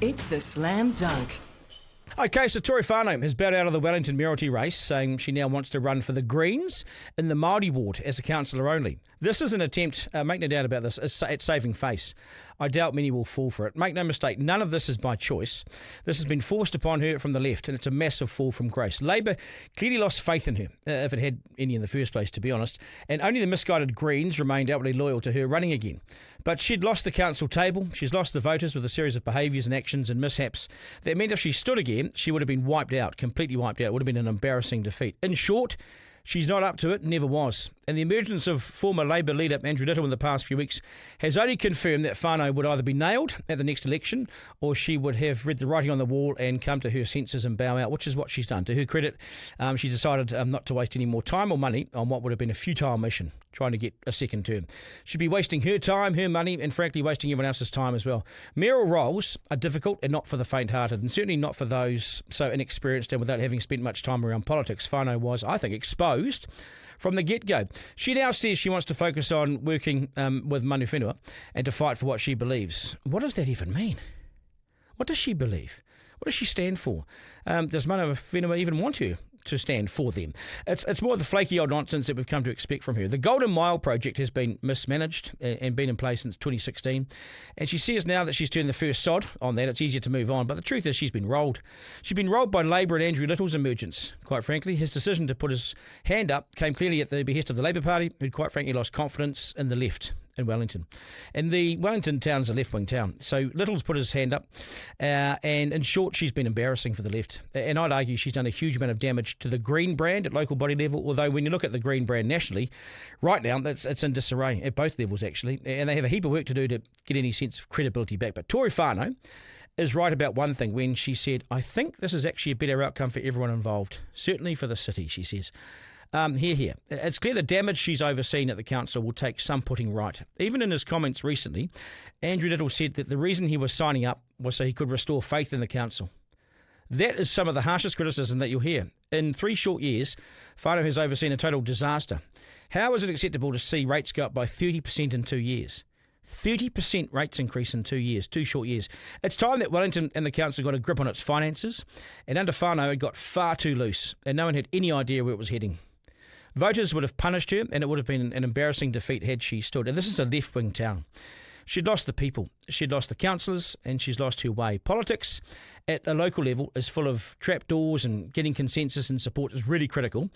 It's the Slam Dunk. Okay, so Tory Whanau has bowed out of the Wellington Mayoralty race, saying she now wants to run for the Greens in the Māori ward as a councilor only. This is an attempt, make no doubt about this, at saving face. I doubt many will fall for it. Make no mistake, none of this is by choice. This has been forced upon her from the left, and it's a massive fall from grace. Labour clearly lost faith in her, if it had any in the first place, to be honest, and only the misguided Greens remained outwardly loyal to her running again. But she'd lost the council table, she's lost the voters with a series of behaviours and actions and mishaps that meant if she stood again, she would have been wiped out, completely wiped out. It would have been an embarrassing defeat. In short, she's not up to it, never was. And the emergence of former Labour leader Andrew Little in the past few weeks has only confirmed that Whanau would either be nailed at the next election or she would have read the writing on the wall and come to her senses and bow out, which is what she's done. To her credit, she decided not to waste any more time or money on what would have been a futile mission, trying to get a second term. She'd be wasting her time, her money, and frankly wasting everyone else's time as well. Mayoral roles are difficult and not for the faint-hearted, and certainly not for those so inexperienced and without having spent much time around politics. Whanau was, I think, exposed from the get-go. She now says she wants to focus on working with manu whenua and to fight for what she believes. What does that even mean? What does she believe? What does she stand for? Does manu whenua even want her to stand for them? It's more the flaky old nonsense that we've come to expect from her. The Golden Mile project has been mismanaged and been in place since 2016, and she says now that she's turned the first sod on that, it's easier to move on. But the truth is she's been rolled. She's been rolled by Labour and Andrew Little's emergence, quite frankly. His decision to put his hand up came clearly at the behest of the Labour Party, who'd quite frankly lost confidence in the left in Wellington. And the Wellington town is a left-wing town. So Little's put his hand up, and in short, she's been embarrassing for the left. And I'd argue she's done a huge amount of damage to the Green brand at local body level, although when you look at the Green brand nationally, right now, it's in disarray at both levels, actually. And they have a heap of work to do to get any sense of credibility back. But Tory Whanau is right about one thing when she said, I think this is actually a better outcome for everyone involved, certainly for the city, she says. Here. It's clear the damage she's overseen at the council will take some putting right. Even in his comments recently, Andrew Little said that the reason he was signing up was so he could restore faith in the council. That is some of the harshest criticism that you'll hear. In 3 short years, Whanau has overseen a total disaster. How is it acceptable to see rates go up by 30% in 2 years? 30% rates increase in 2 years, 2 short years. It's time that Wellington and the council got a grip on its finances, and under Whanau it got far too loose, and no one had any idea where it was heading. Voters would have punished her, and it would have been an embarrassing defeat had she stood. And this is a left-wing town. She'd lost the people, she'd lost the councillors, and she's lost her way. Politics at a local level is full of trapdoors, and getting consensus and support is really critical.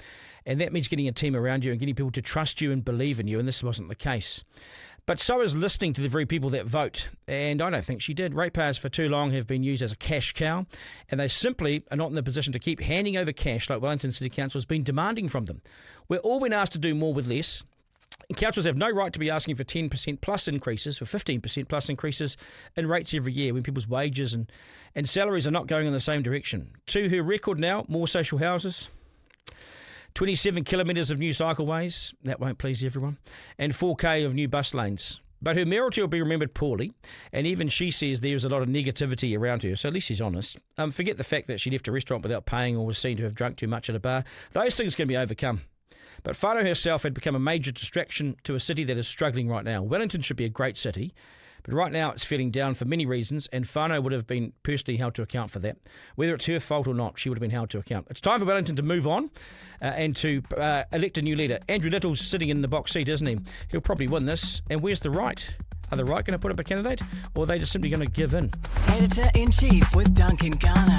And that means getting a team around you and getting people to trust you and believe in you, and this wasn't the case. But so is listening to the very people that vote, and I don't think she did. Ratepayers for too long have been used as a cash cow, and they simply are not in the position to keep handing over cash like Wellington City Council has been demanding from them. We're all been asked to do more with less. Councils have no right to be asking for 10% plus increases, for 15% plus increases in rates every year when people's wages and salaries are not going in the same direction. To her record now, more social houses, 27 kilometres of new cycleways, that won't please everyone, and 4K of new bus lanes. But her mayoralty will be remembered poorly, and even she says there's a lot of negativity around her, so at least she's honest. Forget the fact that she left a restaurant without paying or was seen to have drunk too much at a bar. Those things can be overcome. But Whanau herself had become a major distraction to a city that is struggling right now. Wellington should be a great city, but right now it's feeling down for many reasons, and Whanau would have been personally held to account for that. Whether it's her fault or not, she would have been held to account. It's time for Wellington to move on and to elect a new leader. Andrew Little's sitting in the box seat, isn't he? He'll probably win this. And where's the right? Are the right going to put up a candidate, or are they just simply going to give in? Editor-in-Chief with Duncan, Garner.